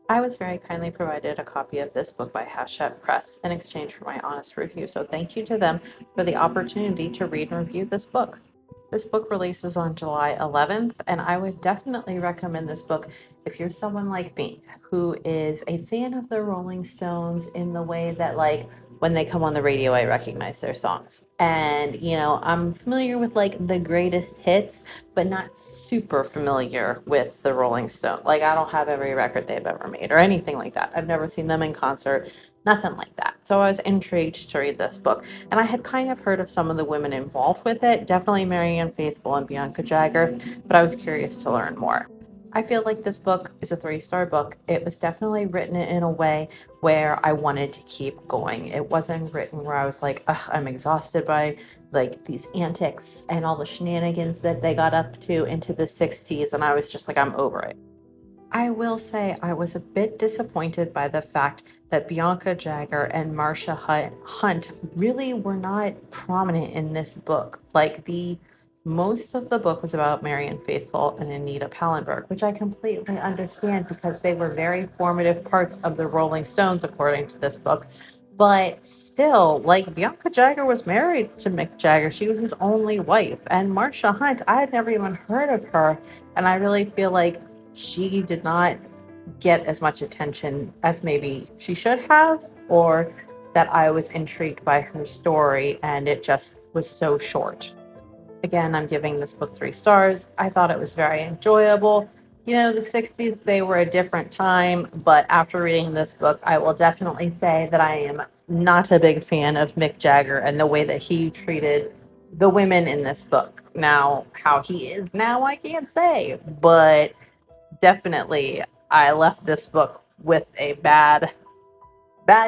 I was very kindly provided a copy of this book by Hachette Press in exchange for my honest review, so thank you to them for the opportunity to read and review this book. This book releases on July 11th, and I would definitely recommend this book if you're someone like me who is a fan of the Rolling Stones in the way that, like, when they come on the radio, I recognize their songs. And, I'm familiar with like the greatest hits, but not super familiar with the Rolling Stone. Like, I don't have every record they've ever made or anything like that. I've never seen them in concert, nothing like that. So I was intrigued to read this book. And I had kind of heard of some of the women involved with it, definitely Marianne Faithfull and Bianca Jagger, but I was curious to learn more. I feel like this book is a three-star book. It was definitely written in a way where I wanted to keep going. It wasn't written where I was like, ugh, I'm exhausted by like these antics and all the shenanigans that they got up to into the 60s, and I was just like, I'm over it. I will say I was a bit disappointed by the fact that Bianca Jagger and Marcia Hunt really were not prominent in this book. Like, the most of the book was about Marianne Faithfull and Anita Pallenberg, which I completely understand because they were very formative parts of the Rolling Stones, according to this book. But still, like, Bianca Jagger was married to Mick Jagger. She was his only wife. And Marcia Hunt, I had never even heard of her. And I really feel like she did not get as much attention as maybe she should have, or that I was intrigued by her story and it just was so short. Again, I'm giving this book 3 stars. I thought it was very enjoyable. The 60s, they were a different time, but after reading this book, I will definitely say that I am not a big fan of Mick Jagger and the way that he treated the women in this book. Now, how he is now, I can't say, but definitely I left this book with a bad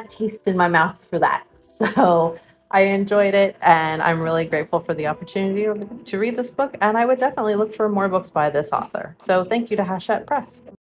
taste in my mouth for that. So I enjoyed it, and I'm really grateful for the opportunity to read this book, and I would definitely look for more books by this author. So thank you to Hachette Press.